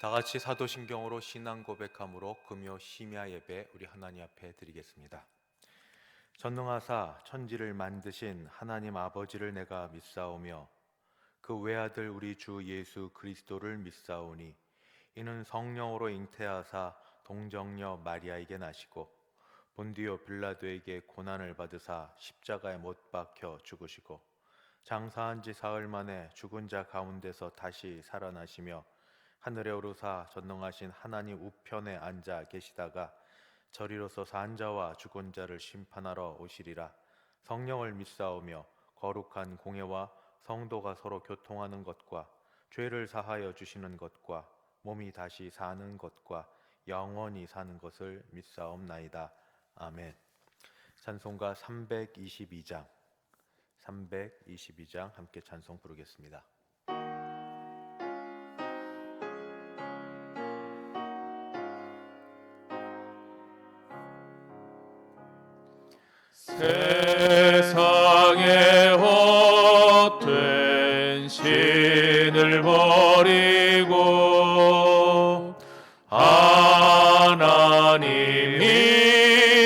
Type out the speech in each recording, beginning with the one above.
다 같이 사도신경으로 신앙 고백함으로 금요 심야 예배 우리 하나님 앞에 드리겠습니다. 전능하사 천지를 만드신 하나님 아버지를 내가 믿사오며 그 외아들 우리 주 예수 그리스도를 믿사오니 이는 성령으로 잉태하사 동정녀 마리아에게 나시고 본디오 빌라도에게 고난을 받으사 십자가에 못 박혀 죽으시고 장사한 지 사흘 만에 죽은 자 가운데서 다시 살아나시며 하늘에 오르사 전능하신 하나님 우편에 앉아 계시다가 저리로서 산 자와 죽은 자를 심판하러 오시리라. 성령을 믿사오며 거룩한 공예와 성도가 서로 교통하는 것과 죄를 사하여 주시는 것과 몸이 다시 사는 것과 영원히 사는 것을 믿사옵나이다. 아멘. 찬송가 322장 함께 찬송 부르겠습니다. 세상에 헛된 신을 버리고 하나님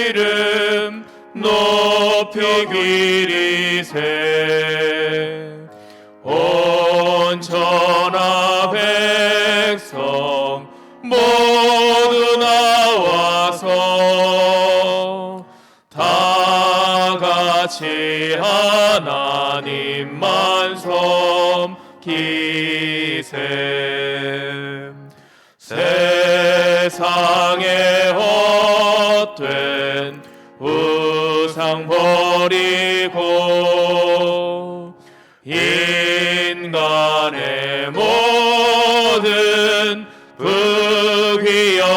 이름 높이 기리세. 온 천하 백성 모두 나와서 같이 하나님만 섬기세. 세상에 헛된 우상 버리고 인간의 모든 부귀영화와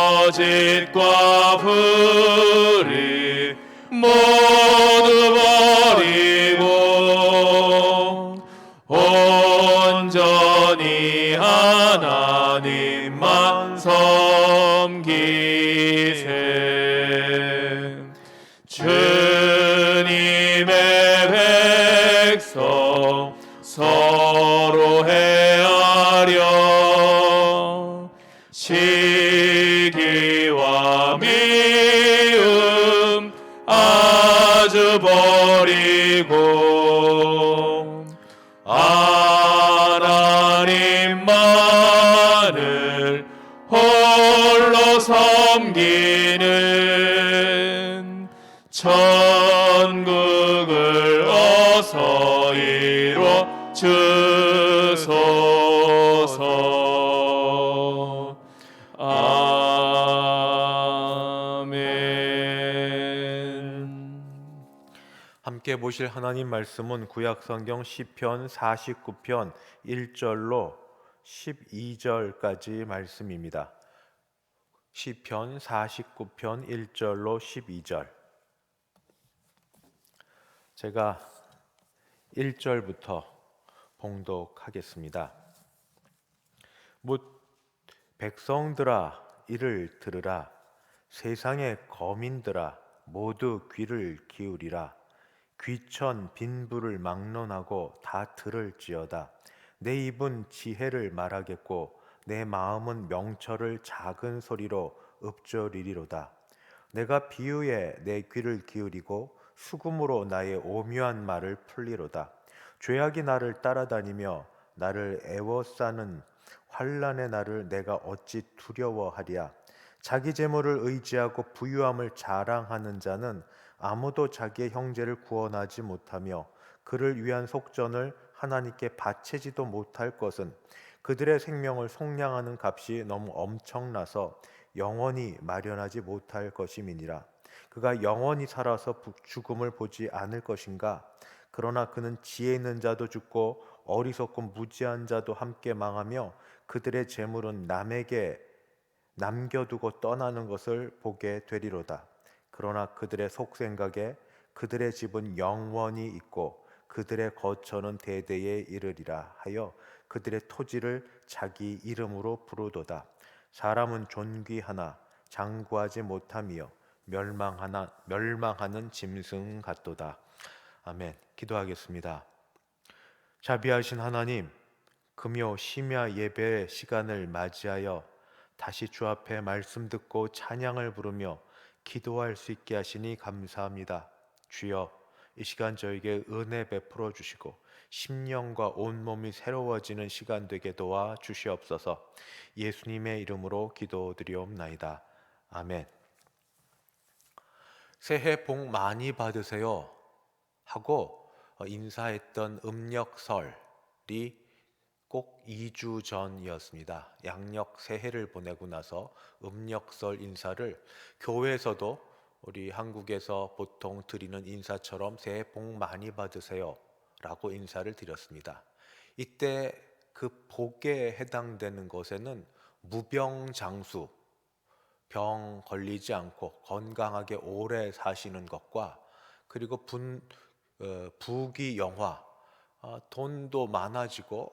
거짓과 불의 모두 버리고 온전히 하나님만 섬기세. 주님의 백성 서로 헤아려 시기와 미움 아주 버리고 하나님만을 홀로 섬기는 천국을 어서 이루어 주소서. 아멘. 함께 보실 하나님 말씀은 구약성경 시편 49편 1절로 12절까지 말씀입니다. 시편 49편 1절로 12절. 제가 1절부터 봉독하겠습니다. 묻 백성들아 이를 들으라. 세상의 거민들아 모두 귀를 기울이라. 귀천 빈부를 막론하고 다 들을지어다. 내 입은 지혜를 말하겠고 내 마음은 명철을 작은 소리로 읊조리리로다. 내가 비유에 내 귀를 기울이고 수금으로 나의 오묘한 말을 풀리로다. 죄악이 나를 따라다니며 나를 애워싸는 환난의 날을 내가 어찌 두려워하랴. 자기 재물을 의지하고 부유함을 자랑하는 자는 아무도 자기의 형제를 구원하지 못하며 그를 위한 속전을 하나님께 바치지도 못할 것은 그들의 생명을 속량하는 값이 너무 엄청나서 영원히 마련하지 못할 것임이니라. 그가 영원히 살아서 죽음을 보지 않을 것인가? 그러나 그는 지혜 있는 자도 죽고 어리석고 무지한 자도 함께 망하며 그들의 재물은 남에게 남겨두고 떠나는 것을 보게 되리로다. 그러나 그들의 속생각에 그들의 집은 영원히 있고 그들의 거처는 대대에 이르리라 하여 그들의 토지를 자기 이름으로 부르도다. 사람은 존귀하나 장구하지 못하며 멸망하는 짐승 같도다. 아멘. 기도하겠습니다. 자비하신 하나님, 금요 심야 예배 시간을 맞이하여 다시 주 앞에 말씀 듣고 찬양을 부르며 기도할 수 있게 하시니 감사합니다. 주여, 이 시간 저에게 은혜 베풀어 주시고 심령과 온몸이 새로워지는 시간 되게 도와 주시옵소서. 예수님의 이름으로 기도드리옵나이다. 아멘. 새해 복 많이 받으세요 하고 인사했던 음력설이 꼭 2주 전이었습니다. 양력 새해를 보내고 나서 음력설 인사를 교회에서도 우리 한국에서 보통 드리는 인사처럼 새해 복 많이 받으세요 라고 인사를 드렸습니다. 이때 그 복에 해당되는 것에는 무병장수, 병 걸리지 않고 건강하게 오래 사시는 것과 그리고 부귀영화, 돈도 많아지고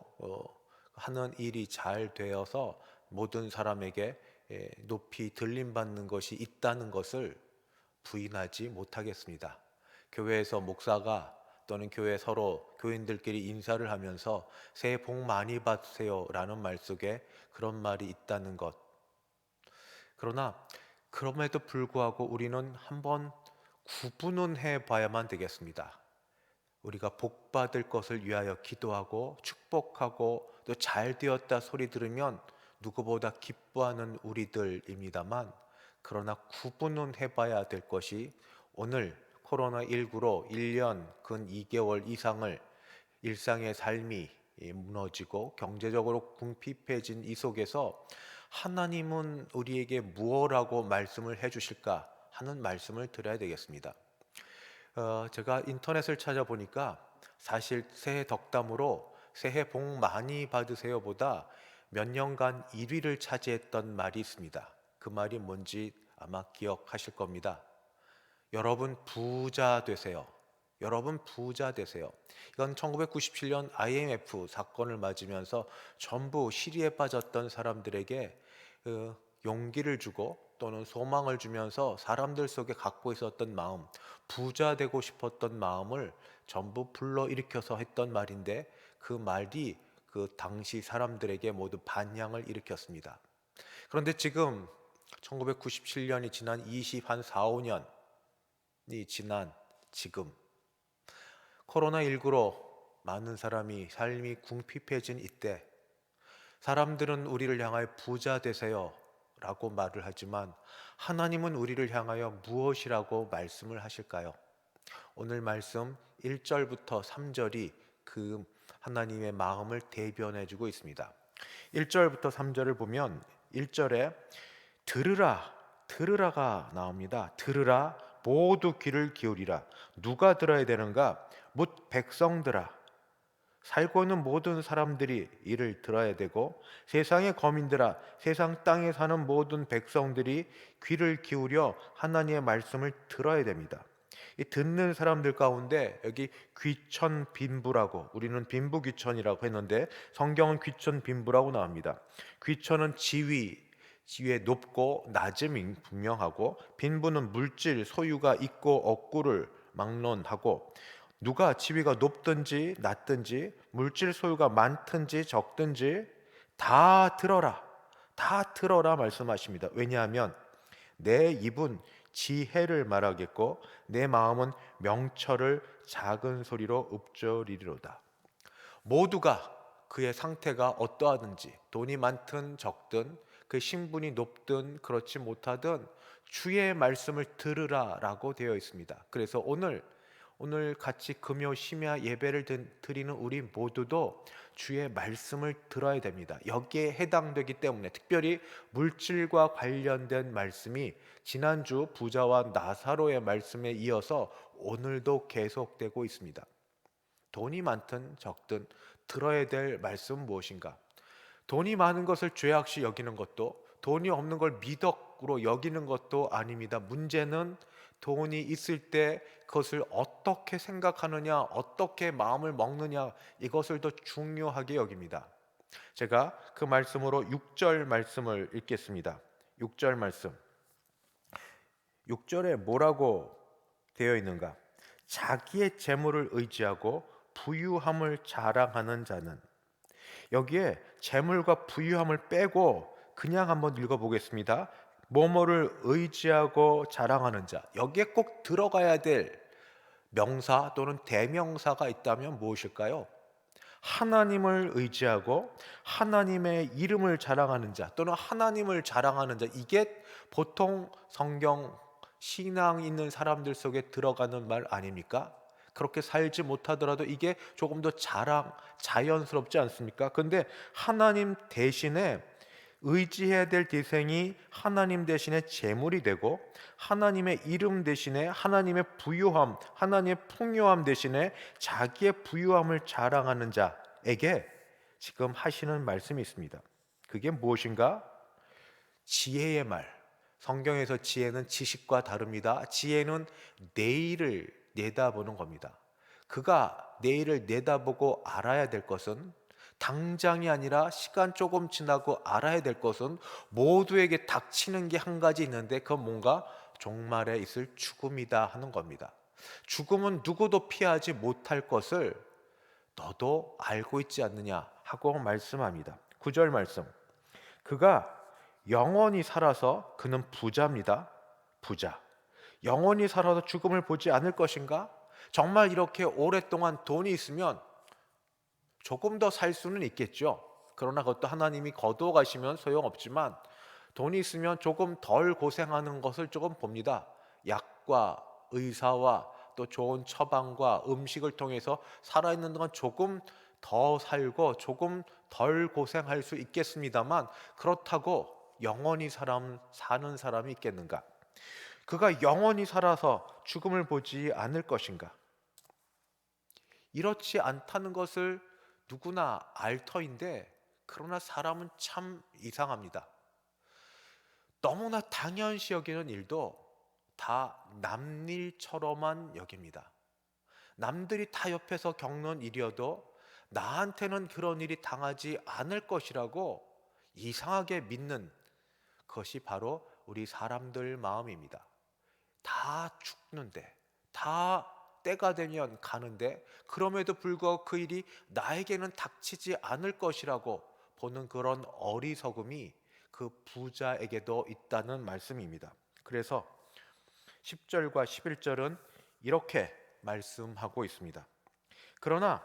하는 일이 잘 되어서 모든 사람에게 높이 들림받는 것이 있다는 것을 부인하지 못하겠습니다. 교회에서 목사가 또는 교회 서로 교인들끼리 인사를 하면서 새해 복 많이 받으세요 라는 말 속에 그런 말이 있다는 것. 그러나 그럼에도 불구하고 우리는 한번 구분은 해봐야만 되겠습니다. 우리가 복 받을 것을 위하여 기도하고 축복하고 또 잘 되었다 소리 들으면 누구보다 기뻐하는 우리들입니다만, 그러나 구분은 해봐야 될 것이 오늘 코로나19로 1년 근 2개월 이상을 일상의 삶이 무너지고 경제적으로 궁핍해진 이 속에서 하나님은 우리에게 무엇이라고 말씀을 해주실까 하는 말씀을 드려야 되겠습니다. 제가 인터넷을 찾아보니까 사실 새해 덕담으로 새해 복 많이 받으세요 보다 몇 년간 1위를 차지했던 말이 있습니다. 그 말이 뭔지 아마 기억하실 겁니다. 여러분 부자 되세요. 여러분 부자 되세요. 이건 1997년 IMF 사건을 맞으면서 전부 시리에 빠졌던 사람들에게 용기를 주고 또는 소망을 주면서 사람들 속에 갖고 있었던 마음, 부자 되고 싶었던 마음을 전부 불러일으켜서 했던 말인데, 그 말이 그 당시 사람들에게 모두 반향을 일으켰습니다. 그런데 지금 1997년이 지난 4, 5년이 지난 지금 코로나19로 많은 사람이 삶이 궁핍해진 이때, 사람들은 우리를 향하여 부자 되세요 라고 말을 하지만 하나님은 우리를 향하여 무엇이라고 말씀을 하실까요? 오늘 말씀 1절부터 3절이 그 하나님의 마음을 대변해 주고 있습니다. 1절부터 3절을 보면 1절에 들으라, 들으라가 나옵니다. 들으라, 모두 귀를 기울이라. 누가 들어야 되는가? 뭇 백성들아, 살고 있는 모든 사람들이 이를 들어야 되고, 세상의 거민들아, 세상 땅에 사는 모든 백성들이 귀를 기울여 하나님의 말씀을 들어야 됩니다. 이 듣는 사람들 가운데 여기 귀천 빈부라고, 우리는 빈부 귀천이라고 했는데 성경은 귀천 빈부라고 나옵니다. 귀천은 지위에 높고 낮음이 분명하고, 빈부는 물질 소유가 있고 없고를 막론하고, 누가 지위가 높든지 낮든지 물질 소유가 많든지 적든지 다 들어라, 다 들어라 말씀하십니다. 왜냐하면 내 입은 지혜를 말하겠고 내 마음은 명철을 작은 소리로 읊조리리로다. 모두가 그의 상태가 어떠하든지, 돈이 많든 적든, 그 신분이 높든 그렇지 못하든 주의 말씀을 들으라 라고 되어 있습니다. 그래서 오늘 같이 금요 심야 예배를 드리는 우리 모두도 주의 말씀을 들어야 됩니다. 여기에 해당되기 때문에 특별히 물질과 관련된 말씀이 지난주 부자와 나사로의 말씀에 이어서 오늘도 계속되고 있습니다. 돈이 많든 적든 들어야 될 말씀은 무엇인가? 돈이 많은 것을 죄악시 여기는 것도, 돈이 없는 걸 미덕으로 여기는 것도 아닙니다. 문제는 돈이 있을 때 그것을 어떻게 생각하느냐, 어떻게 마음을 먹느냐, 이것을 더 중요하게 여깁니다. 제가 그 말씀으로 6절 말씀을 읽겠습니다. 6절 말씀. 6절에 뭐라고 되어 있는가? 자기의 재물을 의지하고 부유함을 자랑하는 자는, 여기에 재물과 부유함을 빼고 그냥 한번 읽어보겠습니다. 뭐뭐를 의지하고 자랑하는 자, 여기에 꼭 들어가야 될 명사 또는 대명사가 있다면 무엇일까요? 하나님을 의지하고 하나님의 이름을 자랑하는 자 또는 하나님을 자랑하는 자, 이게 보통 성경 신앙 있는 사람들 속에 들어가는 말 아닙니까? 그렇게 살지 못하더라도 이게 조금 더 자연스럽지 않습니까? 근데 하나님 대신에 의지해야 될 대상이 하나님 대신에 재물이 되고, 하나님의 이름 대신에 하나님의 부유함, 하나님의 풍요함 대신에 자기의 부유함을 자랑하는 자에게 지금 하시는 말씀이 있습니다. 그게 무엇인가? 지혜의 말. 성경에서 지혜는 지식과 다릅니다. 지혜는 내일을 내다보는 겁니다. 그가 내일을 내다보고 알아야 될 것은, 당장이 아니라 시간 조금 지나고 알아야 될 것은, 모두에게 닥치는 게 한 가지 있는데 그건 뭔가 종말에 있을 죽음이다 하는 겁니다. 죽음은 누구도 피하지 못할 것을 너도 알고 있지 않느냐 하고 말씀합니다. 9절 말씀. 그가 영원히 살아서, 그는 부자입니다. 부자. 영원히 살아서 죽음을 보지 않을 것인가? 정말 이렇게 오랫동안 돈이 있으면 조금 더 살 수는 있겠죠. 그러나 그것도 하나님이 거두어 가시면 소용없지만, 돈이 있으면 조금 덜 고생하는 것을 조금 봅니다. 약과 의사와 또 좋은 처방과 음식을 통해서 살아있는 동안 조금 더 살고 조금 덜 고생할 수 있겠습니다만, 그렇다고 영원히 사는 사람이 있겠는가? 그가 영원히 살아서 죽음을 보지 않을 것인가? 이렇지 않다는 것을 누구나 알 터인데, 그러나 사람은 참 이상합니다. 너무나 당연시 여기는 일도 다 남일처럼만 여깁니다. 남들이 다 옆에서 겪는 일이어도 나한테는 그런 일이 당하지 않을 것이라고 이상하게 믿는 것이 바로 우리 사람들 마음입니다. 다 죽는데, 다 때가 되면 가는데, 그럼에도 불구하고 그 일이 나에게는 닥치지 않을 것이라고 보는 그런 어리석음이 그 부자에게도 있다는 말씀입니다. 그래서 10절과 11절은 이렇게 말씀하고 있습니다. 그러나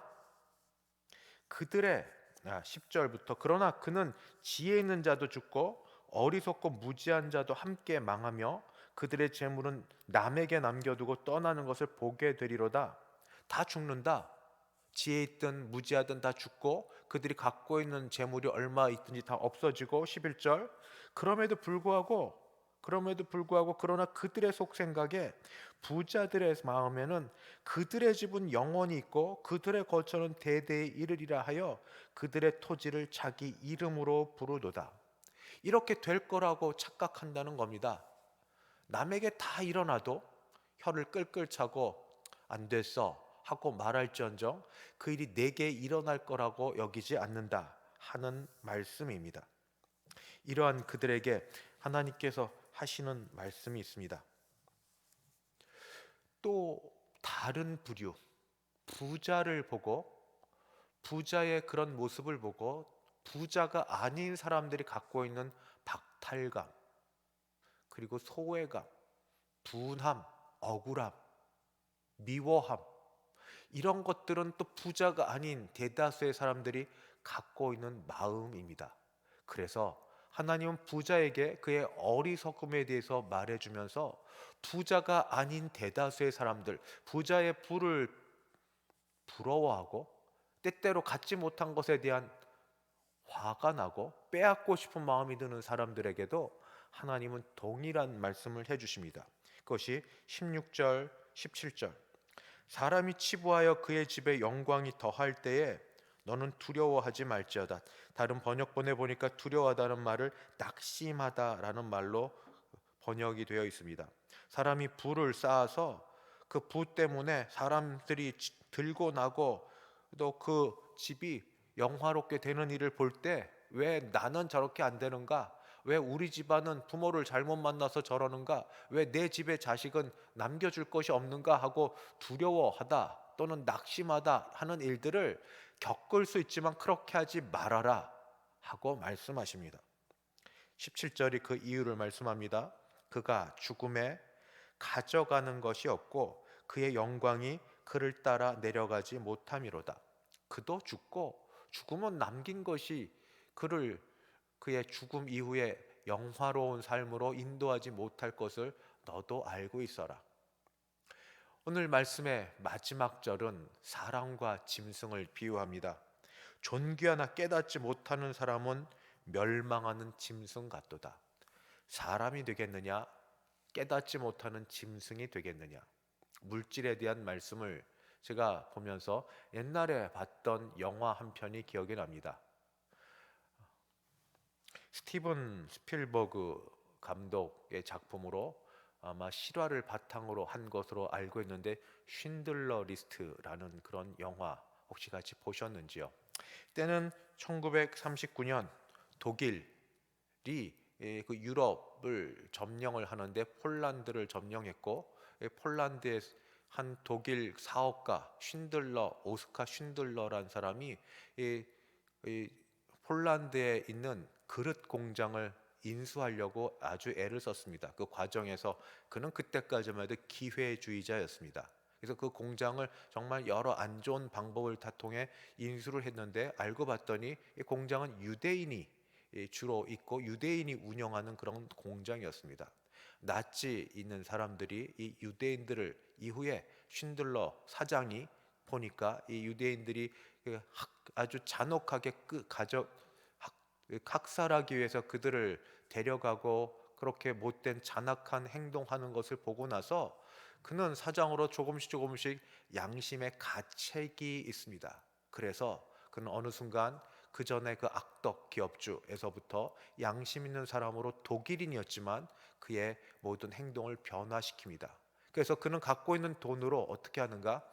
그들의 10절부터, 그러나 그는 지혜 있는 자도 죽고 어리석고 무지한 자도 함께 망하며 그들의 재물은 남에게 남겨두고 떠나는 것을 보게 되리로다. 다 죽는다. 지혜 있든 무지하든 다 죽고, 그들이 갖고 있는 재물이 얼마 있든지 다 없어지고. 11절. 그럼에도 불구하고 그러나 그들의 속생각에, 부자들의 마음에는 그들의 집은 영원히 있고 그들의 거처는 대대에 이르리라 하여 그들의 토지를 자기 이름으로 부르도다. 이렇게 될 거라고 착각한다는 겁니다. 남에게 다 일어나도 혀를 끌끌 차고 안 됐어 하고 말할지언정 그 일이 내게 일어날 거라고 여기지 않는다 하는 말씀입니다. 이러한 그들에게 하나님께서 하시는 말씀이 있습니다. 또 다른 부류, 부자를 보고, 부자의 그런 모습을 보고 부자가 아닌 사람들이 갖고 있는 박탈감, 그리고 소외감, 분함, 억울함, 미워함, 이런 것들은 또 부자가 아닌 대다수의 사람들이 갖고 있는 마음입니다. 그래서 하나님은 부자에게 그의 어리석음에 대해서 말해주면서 부자가 아닌 대다수의 사람들, 부자의 부를 부러워하고 때때로 갖지 못한 것에 대한 화가 나고 빼앗고 싶은 마음이 드는 사람들에게도 하나님은 동일한 말씀을 해주십니다. 그것이 16절, 17절. 사람이 치부하여 그의 집에 영광이 더할 때에 너는 두려워하지 말지어다. 다른 번역본에 보니까 두려워하다는 말을 낙심하다라는 말로 번역이 되어 있습니다. 사람이 부를 쌓아서 그 부 때문에 사람들이 들고 나고 또 그 집이 영화롭게 되는 일을 볼 때, 왜 나는 저렇게 안 되는가? 왜 우리 집안은 부모를 잘못 만나서 저러는가? 왜 내 집의 자식은 남겨줄 것이 없는가? 하고 두려워하다. 또는 낙심하다 하는 일들을 겪을 수 있지만 그렇게 하지 말아라 하고 말씀하십니다. 17절이 그 이유를 말씀합니다. 그가 죽음에 가져가는 것이 없고 그의 영광이 그를 따라 내려가지 못함이로다. 그도 죽고 죽음은 남긴 것이 그를 그의 죽음 이후에 영화로운 삶으로 인도하지 못할 것을 너도 알고 있어라. 오늘 말씀의 마지막 절은 사람과 짐승을 비유합니다. 존귀하나 깨닫지 못하는 사람은 멸망하는 짐승 같도다. 사람이 되겠느냐? 깨닫지 못하는 짐승이 되겠느냐? 물질에 대한 말씀을 제가 보면서 옛날에 봤던 영화 한 편이 기억이 납니다. 스티븐 스필버그 감독의 작품으로 아마 실화를 바탕으로 한 것으로 알고 있는데, 쉰들러 리스트라는 그런 영화 혹시 같이 보셨는지요? 때는 1939년 독일이 그 유럽을 점령을 하는데 폴란드를 점령했고, 폴란드의 한 독일 사업가 오스카 쉰들러라는 사람이 이 폴란드에 있는 그릇 공장을 인수하려고 아주 애를 썼습니다. 그 과정에서 그는 그때까지만 해도 기회주의자였습니다. 그래서 그 공장을 정말 여러 안 좋은 방법을 다 통해 인수를 했는데, 알고 봤더니 이 공장은 유대인이 주로 있고 유대인이 운영하는 그런 공장이었습니다. 나치 있는 사람들이 이 유대인들을 이후에 쉰들러 사장이 보니까 이 유대인들이 아주 잔혹하게 학살하기 위해서 그들을 데려가고 그렇게 못된 잔악한 행동하는 것을 보고 나서 그는 사장으로 조금씩 양심의 가책이 있습니다. 그래서 그는 어느 순간 그 전에 그 악덕 기업주에서부터 양심 있는 사람으로 독일인이었지만 그의 모든 행동을 변화시킵니다. 그래서 그는 갖고 있는 돈으로 어떻게 하는가?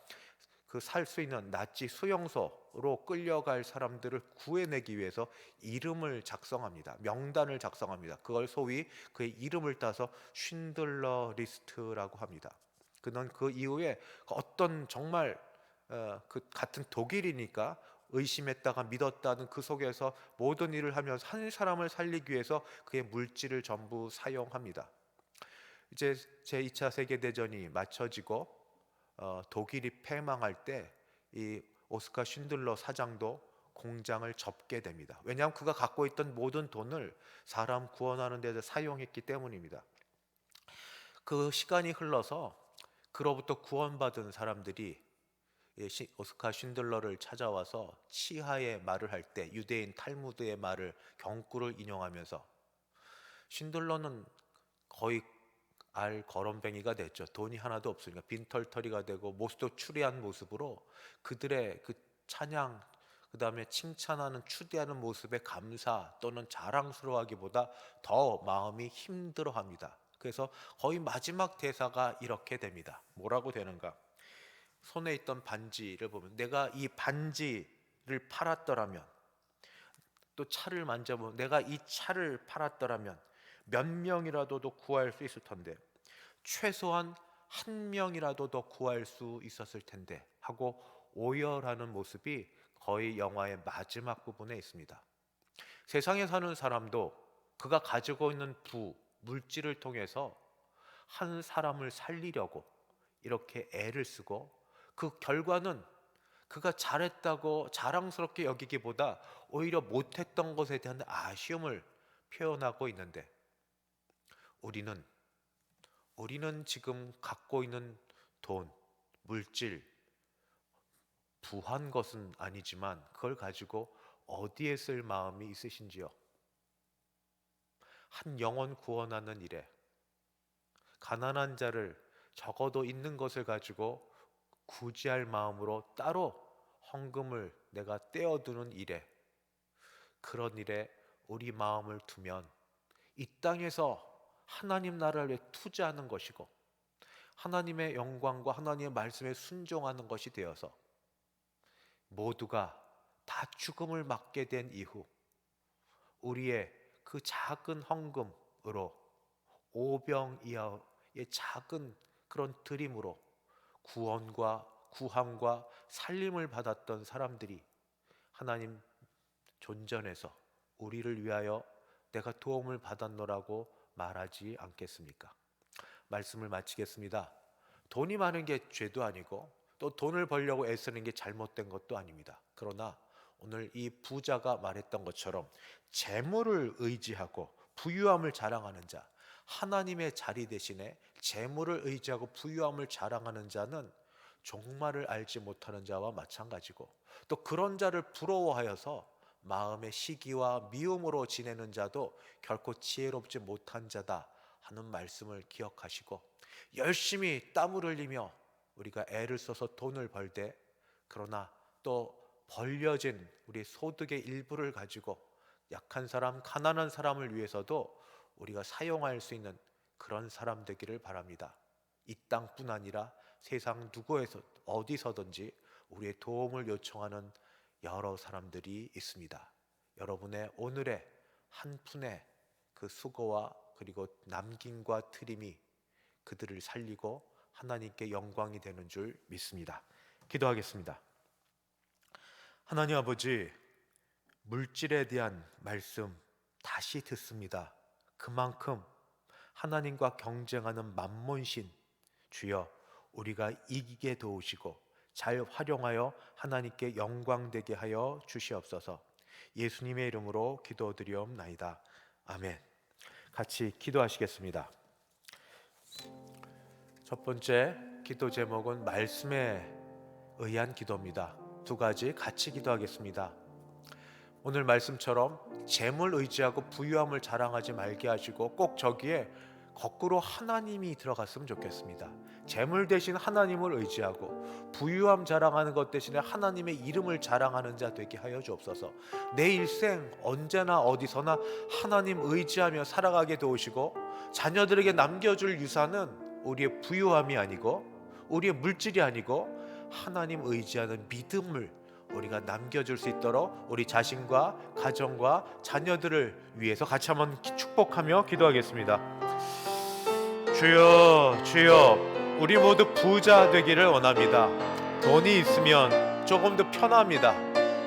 그 살 수 있는 나치 수용소로 끌려갈 사람들을 구해내기 위해서 이름을 작성합니다. 명단을 작성합니다. 그걸 소위 그의 이름을 따서 쉰들러 리스트라고 합니다. 그는 그 이후에 어떤 정말 그 같은 독일이니까 의심했다가 믿었다는 그 속에서 모든 일을 하면서 한 사람을 살리기 위해서 그의 물질을 전부 사용합니다. 이제 제2차 세계대전이 맞춰지고 독일이 패망할 때 이 오스카 쉰들러 사장도 공장을 접게 됩니다. 왜냐하면 그가 갖고 있던 모든 돈을 사람 구원하는 데 사용했기 때문입니다. 그 시간이 흘러서 그로부터 구원받은 사람들이 오스카 쉰들러를 찾아와서 치하의 말을 할 때 유대인 탈무드의 말을 경구를 인용하면서, 쉰들러는 거의 알 거렁뱅이가 됐죠. 돈이 하나도 없으니까 빈털터리가 되고 모습도 추리한 모습으로 그들의 그 찬양, 그 다음에 칭찬하는 추대하는 모습에 감사 또는 자랑스러워하기보다 더 마음이 힘들어합니다. 그래서 거의 마지막 대사가 이렇게 됩니다. 뭐라고 되는가? 손에 있던 반지를 보면, 내가 이 반지를 팔았더라면, 또 차를 만져보면 내가 이 차를 팔았더라면 몇 명이라도 더 구할 수 있을 텐데, 최소한 한 명이라도 더 구할 수 있었을 텐데 하고 오열하는 모습이 거의 영화의 마지막 부분에 있습니다. 세상에 사는 사람도 그가 가지고 있는 물질을 통해서 한 사람을 살리려고 이렇게 애를 쓰고, 그 결과는 그가 잘했다고 자랑스럽게 여기기보다 오히려 못했던 것에 대한 아쉬움을 표현하고 있는데, 우리는 지금 갖고 있는 돈, 물질, 부한 것은 아니지만 그걸 가지고 어디에 쓸 마음이 있으신지요? 한 영혼 구원하는 일에, 가난한 자를 적어도 있는 것을 가지고 구제할 마음으로 따로 헌금을 내가 떼어두는 일에, 그런 일에 우리 마음을 두면 이 땅에서 하나님 나라를 위해 투자하는 것이고 하나님의 영광과 하나님의 말씀에 순종하는 것이 되어서 모두가 다 죽음을 맞게 된 이후 우리의 그 작은 헌금으로, 오병이어의 작은 그런 드림으로 구원과 구함과 살림을 받았던 사람들이 하나님 존전에서 우리를 위하여 내가 도움을 받았노라고 말하지 않겠습니까? 말씀을 마치겠습니다. 돈이 많은 게 죄도 아니고 또 돈을 벌려고 애쓰는 게 잘못된 것도 아닙니다. 그러나 오늘 이 부자가 말했던 것처럼 재물을 의지하고 부유함을 자랑하는 자, 하나님의 자리 대신에 재물을 의지하고 부유함을 자랑하는 자는 종말을 알지 못하는 자와 마찬가지고, 또 그런 자를 부러워하여서 마음의 시기와 미움으로 지내는 자도 결코 지혜롭지 못한 자다 하는 말씀을 기억하시고, 열심히 땀을 흘리며 우리가 애를 써서 돈을 벌 때, 그러나 또 벌려진 우리 소득의 일부를 가지고 약한 사람, 가난한 사람을 위해서도 우리가 사용할 수 있는 그런 사람 되기를 바랍니다. 이 땅뿐 아니라 세상 누구에서 어디서든지 우리의 도움을 요청하는 여러 사람들이 있습니다. 여러분의 오늘의 한 푼의 그 수고와 그리고 남김과 트림이 그들을 살리고 하나님께 영광이 되는 줄 믿습니다. 기도하겠습니다. 하나님 아버지, 물질에 대한 말씀 다시 듣습니다. 그만큼 하나님과 경쟁하는 만몬신, 주여 우리가 이기게 도우시고 잘 활용하여 하나님께 영광되게 하여 주시옵소서. 예수님의 이름으로 기도드리옵나이다. 아멘. 같이 기도하시겠습니다. 첫 번째 기도 제목은 말씀에 의한 기도입니다. 두 가지 같이 기도하겠습니다. 오늘 말씀처럼 재물 의지하고 부유함을 자랑하지 말게 하시고 꼭 저기에 거꾸로 하나님이 들어갔으면 좋겠습니다. 재물 대신 하나님을 의지하고 부유함 자랑하는 것 대신에 하나님의 이름을 자랑하는 자 되게 하여 주옵소서. 내 일생 언제나 어디서나 하나님 의지하며 살아가게 도우시고, 자녀들에게 남겨줄 유산은 우리의 부유함이 아니고 우리의 물질이 아니고 하나님 의지하는 믿음을 우리가 남겨줄 수 있도록 우리 자신과 가정과 자녀들을 위해서 같이 한번 축복하며 기도하겠습니다. 주여, 주여, 우리 모두 부자 되기를 원합니다. 돈이 있으면 조금 더 편합니다.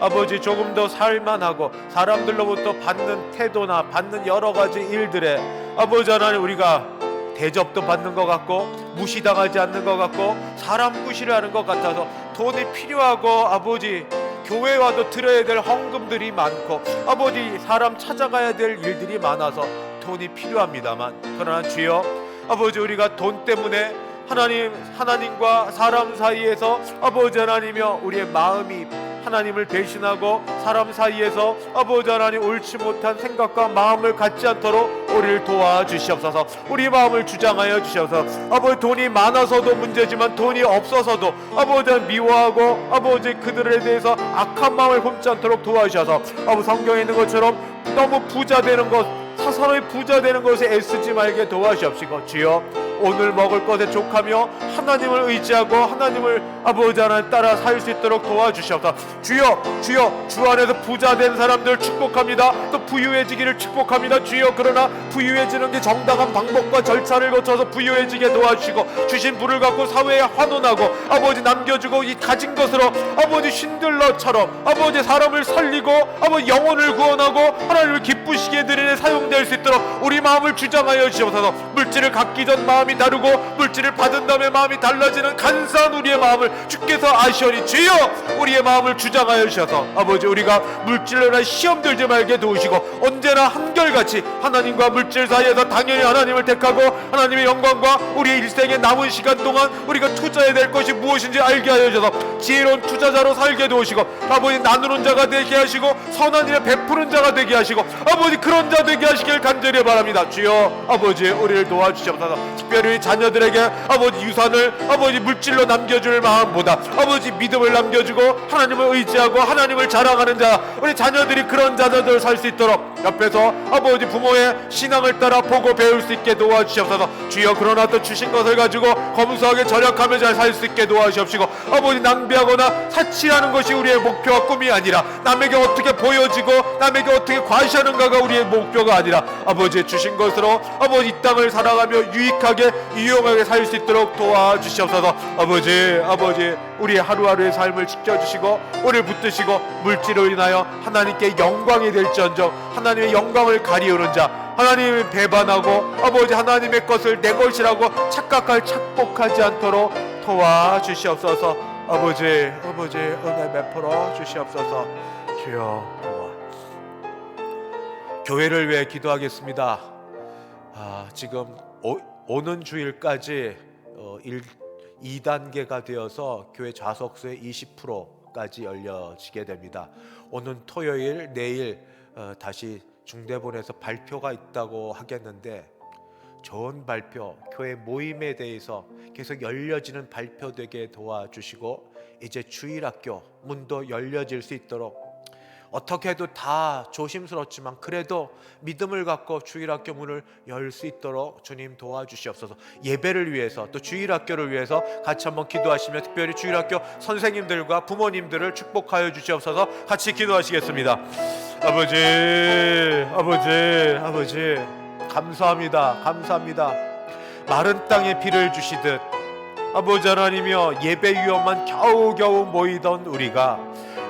아버지, 조금 더 살만하고 사람들로부터 받는 태도나 받는 여러 가지 일들에 아버지 하나님 우리가 대접도 받는 것 같고 무시당하지 않는 것 같고 사람 무시를 하는 것 같아서 돈이 필요하고 아버지 교회 와도 드려야 될 헌금들이 많고 아버지 사람 찾아가야 될 일들이 많아서 돈이 필요합니다만, 그러나 주여 아버지 우리가 돈 때문에 하나님과 사람 사이에서 아버지 하나님이여 우리의 마음이 하나님을 배신하고 사람 사이에서 아버지 하나님 옳지 못한 생각과 마음을 갖지 않도록 우리를 도와주시옵소서. 우리 마음을 주장하여 주시옵소서. 아버지 돈이 많아서도 문제지만 돈이 없어서도 아버지 미워하고 아버지 그들에 대해서 악한 마음을 품지 않도록 도와주셔서 아버지 성경에 있는 것처럼 너무 부자 되는 것, 사사로이 부자 되는 것에 애쓰지 말게 도와주시옵시고, 주여 오늘 먹을 것에 족하며 하나님을 의지하고 하나님을 아버지 하나님 따라 살 수 있도록 도와주시옵소서. 주여, 주여, 주 안에서 부자 된 사람들 축복합니다. 또 부유해지기를 축복합니다. 주여, 그러나 부유해지는 게 정당한 방법과 절차를 거쳐서 부유해지게 도와주시고, 주신 부를 갖고 사회에 환원하고 아버지 남겨주고 이 가진 것으로 아버지 신들러처럼 아버지 사람을 살리고 아버지 영혼을 구원하고 하나님을 기쁘시게 드리는 사용될 수 있도록 우리 마음을 주장하여 주시옵소서. 물질을 갖기 전 마음이 다르고 물질을 받은 다음에 마음이 달라지는 간사한 우리의 마음을 주께서 아시오니 주여 우리의 마음을 주장하여 주셔서 아버지 우리가 물질로 인한 시험 들지 말게 도우시고 언제나 한결같이 하나님과 물질 사이에서 당연히 하나님을 택하고 하나님의 영광과 우리의 일생의 남은 시간 동안 우리가 투자해야 될 것이 무엇인지 알게 하여 주셔서 지혜로운 투자자로 살게 도우시고 아버지 나누는 자가 되게 하시고 선한 일에 베푸는 자가 되게 하시고 아버지 그런 자 되게 하시길 간절히 바랍니다. 주여 아버지 우리를 도와주시옵소서. 특별히 자녀들에게 아버지 유산을 아버지 물질로 남겨줄 마음보다 아버지 믿음을 남겨주고 하나님을 의지하고 하나님을 자랑하는 자, 우리 자녀들이 그런 자녀들 살 수 있도록 옆에서 아버지 부모의 신앙을 따라 보고 배울 수 있게 도와주시옵소서. 주여, 그러나 또 주신 것을 가지고 검소하게 절약하며 잘 살 수 있게 도와주시옵시고, 아버지 낭비하거나 사치하는 것이 우리의 목표와 꿈이 아니라, 남에게 어떻게 보여지고 남에게 어떻게 과시하는가가 우리의 목표가 아니라, 아버지 주신 것으로 아버지 이 땅을 살아가며 유익하게 유용하게 살 수 있도록 도와주시옵소서. 아버지 우리의 하루하루의 삶을 지켜주시고 우리를 붙드시고 물질로 인하여 하나님께 영광이 될지언정 하나님의 영광을 가리우는 자, 하나님을 배반하고 아버지 하나님의 것을 내 것이라고 착복하지 않도록 도와주시옵소서. 아버지 은혜 베풀어 주시옵소서. 주여, 교회를 위해 기도하겠습니다. 지금 오는 주일까지 2단계가 되어서 교회 좌석수의 20%까지 열려지게 됩니다. 오는 토요일, 내일 다시 중대본에서 발표가 있다고 하겠는데, 좋은 발표, 교회 모임에 대해서 계속 열려지는 발표 되게 도와주시고, 이제 주일학교 문도 열려질 수 있도록, 어떻게 해도 다 조심스럽지만 그래도 믿음을 갖고 주일학교 문을 열 수 있도록 주님 도와주시옵소서. 예배를 위해서 또 주일학교를 위해서 같이 한번 기도하시며, 특별히 주일학교 선생님들과 부모님들을 축복하여 주시옵소서. 같이 기도하시겠습니다. 아버지 감사합니다. 마른 땅에 비를 주시듯 아버지 하나님이여, 예배 위험만 겨우겨우 모이던 우리가,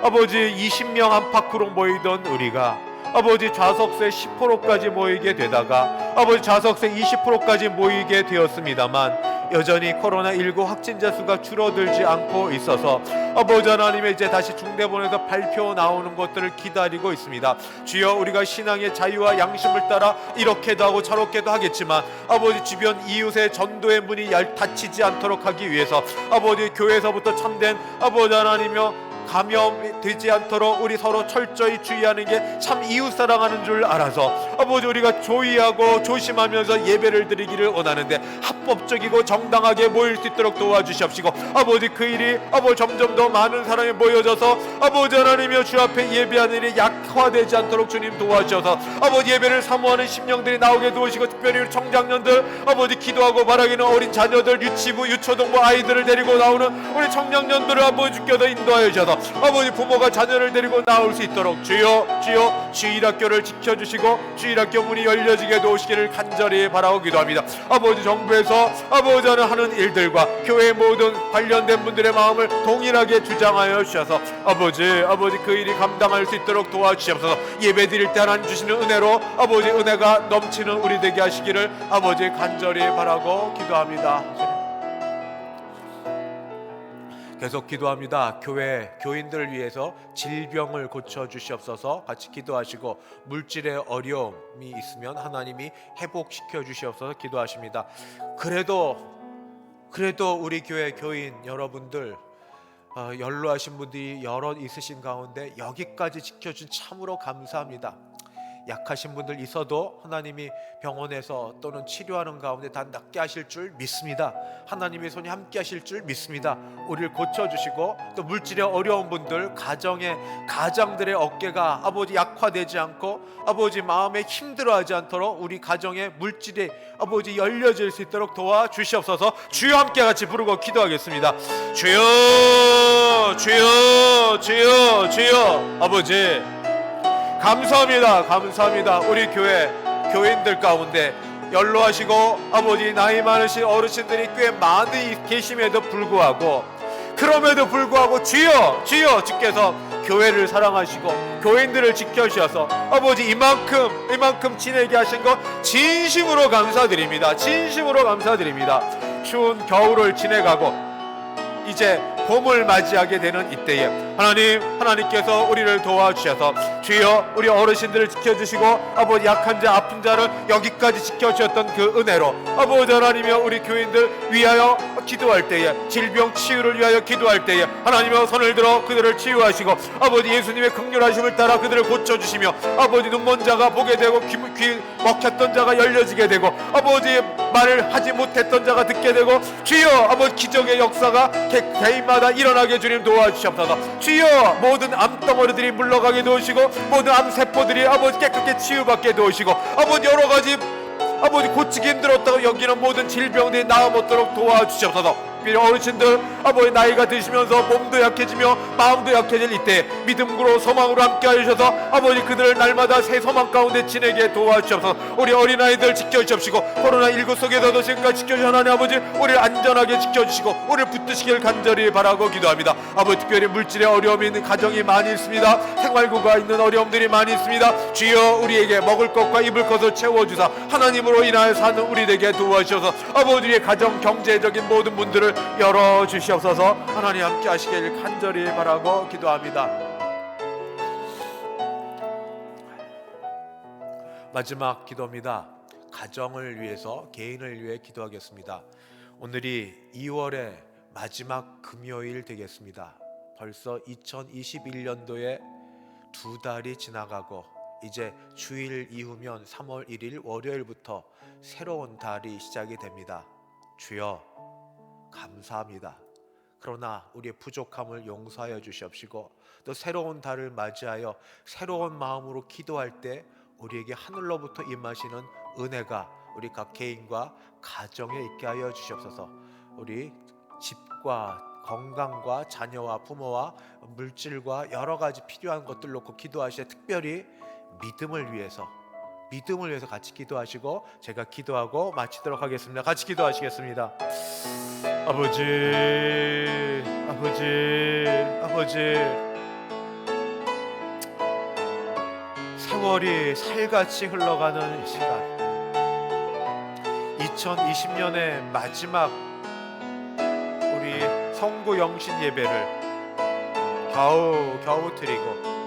아버지 20명 안팎으로 모이던 우리가 아버지 좌석세 10%까지 모이게 되다가 아버지 좌석세 20%까지 모이게 되었습니다만, 여전히 코로나19 확진자 수가 줄어들지 않고 있어서 아버지 하나님의 이제 다시 중대본에서 발표 나오는 것들을 기다리고 있습니다. 주여, 우리가 신앙의 자유와 양심을 따라 이렇게도 하고 저렇게도 하겠지만, 아버지 주변 이웃의 전도의 문이 닫히지 않도록 하기 위해서 아버지 교회에서부터 참된 아버지 하나님이여 감염되지 않도록 우리 서로 철저히 주의하는 게 참 이웃 사랑하는 줄 알아서 아버지 우리가 조의하고 조심하면서 예배를 드리기를 원하는데, 합법적이고 정당하게 모일 수 있도록 도와주시옵시고, 아버지 그 일이 점점 더 많은 사람이 모여져서 아버지 하나님이여 주 앞에 예배하는 일이 약화되지 않도록 주님 도와주셔서 아버지 예배를 사모하는 심령들이 나오게 도우시고, 특별히 우리 청장년들 아버지 기도하고 바라기는 어린 자녀들, 유치부 유초동부 아이들을 데리고 나오는 우리 청년년들을 아버지 주께서 인도하여 주셔서 아버지 부모가 자녀를 데리고 나올 수 있도록 주여 주일학교를 지켜주시고 주일학교 문이 열려지게 도우시기를 간절히 바라고 기도합니다. 아버지 정부에서 아버지 하는 일들과 교회 모든 관련된 분들의 마음을 동일하게 주장하여 주셔서 아버지 그 일이 감당할 수 있도록 도와주시옵소서. 예배 드릴 때 하나님 주시는 은혜로 아버지 은혜가 넘치는 우리 되게 하시기를 아버지 간절히 바라고 기도합니다. 계속 기도합니다. 교인들을 위해서 질병을 고쳐주시옵소서. 같이 기도하시고, 물질의 어려움이 있으면 하나님이 회복시켜 주시옵소서 기도하십니다. 그래도 우리 교회 교인 여러분들, 연로하신 분들이 여럿 있으신 가운데 여기까지 지켜준 참으로 감사합니다. 약하신 분들 있어도 하나님이 병원에서 또는 치료하는 가운데 다 낫게 하실 줄 믿습니다. 하나님의 손이 함께 하실 줄 믿습니다. 우리를 고쳐주시고, 또 물질에 어려운 분들, 가장들의 어깨가 아버지 약화되지 않고 아버지 마음에 힘들어하지 않도록 우리 가정의 물질이 아버지 열려질 수 있도록 도와주시옵소서. 주여 함께 같이 부르고 기도하겠습니다. 주여 아버지 감사합니다. 우리 교회 교인들 가운데 연로하시고 아버지 나이 많으신 어르신들이 꽤 많이 계심에도 불구하고, 주여 주께서 교회를 사랑하시고 교인들을 지켜주셔서 아버지 이만큼 지내게 하신 것 진심으로 감사드립니다. 추운 겨울을 지내가고 이제 봄을 맞이하게 되는 이때에 하나님께서 우리를 도와주셔서 주여 우리 어르신들을 지켜주시고 아버지 약한 자 아픈 자를 여기까지 지켜주셨던 그 은혜로 아버지 하나님이여 우리 교인들 위하여 기도할 때에, 질병 치유를 위하여 기도할 때에 하나님이여 손을 들어 그들을 치유하시고 아버지 예수님의 긍휼하심을 따라 그들을 고쳐주시며 아버지 눈먼 자가 보게 되고 귀 먹혔던 자가 열려지게 되고 아버지 말을 하지 못했던 자가 듣게 되고 주여 아버지 기적의 역사가 개인마다 일어나게 주님 도와주시옵소서. 주여 모든 암덩어리들이 물러가게 도우시고 모든 암세포들이 아버지 깨끗게 치유받게 도우시고 아버지 여러가지 아버지 고치기 힘들었다고 여기는 모든 질병들이 나아 못도록 도와주시옵소서. 어르신들 아버지 나이가 드시면서 몸도 약해지며 마음도 약해질 이때 믿음으로 소망으로 함께 하셔서 아버지 그들을 날마다 새 소망 가운데 지내게 도와주시옵소서. 우리 어린아이들 지켜주시옵시고 코로나19 속에서도 지금까지 지켜주신 하나님 아버지 우리를 안전하게 지켜주시고 우리를 붙드시길 간절히 바라고 기도합니다. 아버지 특별히 물질의 어려움이 있는 가정이 많이 있습니다. 생활고가 있는 어려움들이 많이 있습니다. 주여 우리에게 먹을 것과 입을 것을 채워주사 하나님으로 인하여 사는 우리에게 도와주셔서 아버지의 가정 경제적인 모든 문들을 열어주시옵소서. 하나님 함께 하시길 간절히 바라고 기도합니다. 마지막 기도입니다. 가정을 위해서 개인을 위해 기도하겠습니다. 오늘이 2월의 마지막 금요일 되겠습니다. 벌써 2021년도에 2달이 지나가고 이제 주일 이후면 3월 1일 월요일부터 새로운 달이 시작이 됩니다. 주여 감사합니다. 그러나 우리의 부족함을 용서하여 주시옵시고 또 새로운 달을 맞이하여 새로운 마음으로 기도할 때 우리에게 하늘로부터 임하시는 은혜가 우리 각 개인과 가정에 있게 하여 주시옵소서. 우리 집과 건강과 자녀와 부모와 물질과 여러 가지 필요한 것들 놓고 기도하시되 특별히 믿음을 위해서 같이 기도하시고 제가 기도하고 마치도록 하겠습니다. 같이 기도하시겠습니다. 아버지 4월이 살같이 흘러가는 이 시간 2020년의 마지막 우리 성구 영신 예배를 겨우 드리고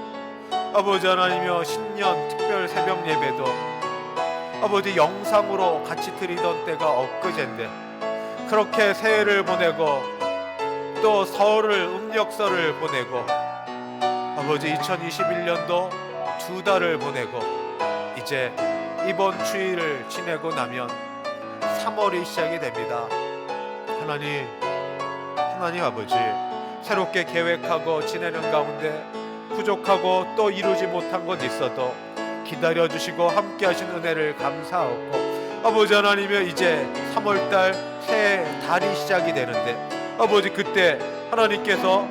아버지 하나님이여 신년 특별 새벽 예배도 아버지 영상으로 같이 드리던 때가 엊그제인데 그렇게 새해를 보내고 또 설을 음력설을 보내고 아버지 2021년도 2달을 보내고 이제 이번 주일을 지내고 나면 3월이 시작이 됩니다. 하나님 아버지 새롭게 계획하고 지내는 가운데 부족하고 또 이루지 못한 것 있어도 기다려주시고 함께 하신 은혜를 감사하고 아버지 하나님이여 이제 3월달 새 달이 시작이 되는데 아버지 그때 하나님께서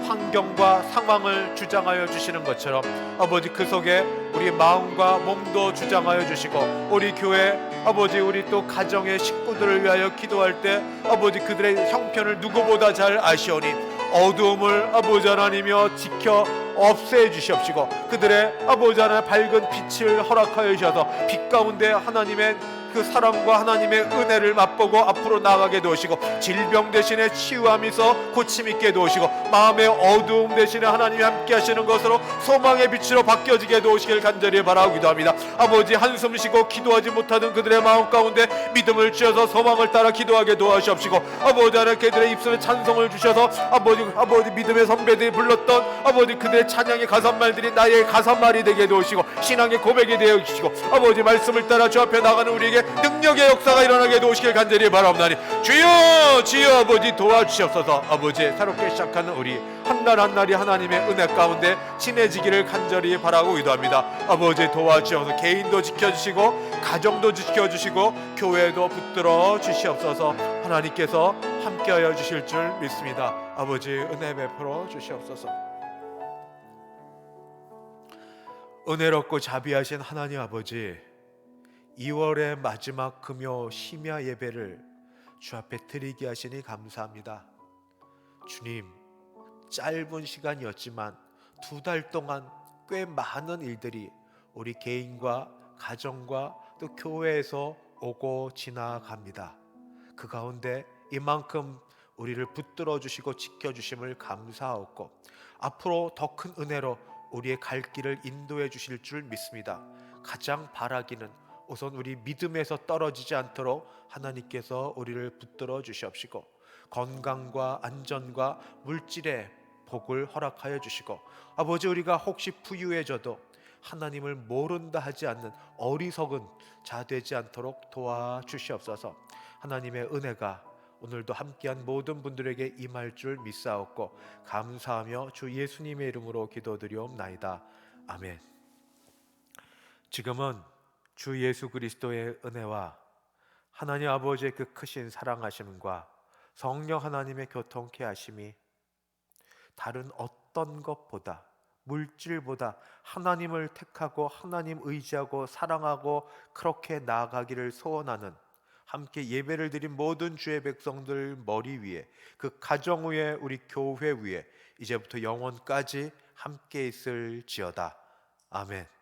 환경과 상황을 주장하여 주시는 것처럼 아버지 그 속에 우리 마음과 몸도 주장하여 주시고 우리 교회 아버지 우리 또 가정의 식구들을 위하여 기도할 때 아버지 그들의 형편을 누구보다 잘 아시오니 어두움을 아버지 하나님이여 지켜 없애 주시옵시고 그들의 아버지 하나님 밝은 빛을 허락하여 주셔서 빛 가운데 하나님의 그 사랑과 하나님의 은혜를 맛보고 앞으로 나가게 도우시고 질병 대신에 치유함 있어 고침 있게 도우시고 마음의 어두움 대신에 하나님이 함께 하시는 것으로 소망의 빛으로 바뀌어지게 도우시길 간절히 바라고 기도합니다. 아버지 한숨 쉬고 기도하지 못하는 그들의 마음 가운데 믿음을 주셔서 소망을 따라 기도하게 도와주시옵시고 아버지 하나님 그들의 입술에 찬송을 주셔서 아버지 믿음의 선배들이 불렀던 아버지 그들의 찬양의 가사말들이 나의 가사말이 되게 도우시고 신앙의 고백이 되어 주시고 아버지 말씀을 따라 주 앞에 나가는 우리에게 능력의 역사가 일어나게 도우시길 간절히 바라옵나니 주여 아버지 도와주시옵소서. 아버지 새롭게 시작하는 우리 한 날 한 날이 하나님의 은혜 가운데 친해지기를 간절히 바라고 기도합니다. 아버지 도와주셔서 개인도 지켜주시고 가정도 지켜주시고 교회도 붙들어 주시옵소서. 하나님께서 함께하여 주실 줄 믿습니다. 아버지 은혜 베풀어 주시옵소서. 은혜롭고 자비하신 하나님 아버지 2월의 마지막 금요 심야 예배를 주 앞에 드리게 하시니 감사합니다. 주님 짧은 시간이었지만 2달 동안 꽤 많은 일들이 우리 개인과 가정과 또 교회에서 오고 지나갑니다. 그 가운데 이만큼 우리를 붙들어 주시고 지켜주심을 감사하고 앞으로 더 큰 은혜로 우리의 갈 길을 인도해 주실 줄 믿습니다. 가장 바라기는 우선 우리 믿음에서 떨어지지 않도록 하나님께서 우리를 붙들어 주시옵시고 건강과 안전과 물질의 복을 허락하여 주시고 아버지 우리가 혹시 부유해져도 하나님을 모른다 하지 않는 어리석은 자 되지 않도록 도와주시옵소서. 하나님의 은혜가 오늘도 함께한 모든 분들에게 임할 줄 믿사옵고 감사하며 주 예수님의 이름으로 기도드리옵나이다. 아멘. 지금은 주 예수 그리스도의 은혜와 하나님 아버지의 그 크신 사랑하심과 성령 하나님의 교통케 하심이 다른 어떤 것보다, 물질보다 하나님을 택하고 하나님 의지하고 사랑하고 그렇게 나아가기를 소원하는, 함께 예배를 드린 모든 주의 백성들 머리 위에, 그 가정 위에, 우리 교회 위에 이제부터 영원까지 함께 있을지어다. 아멘.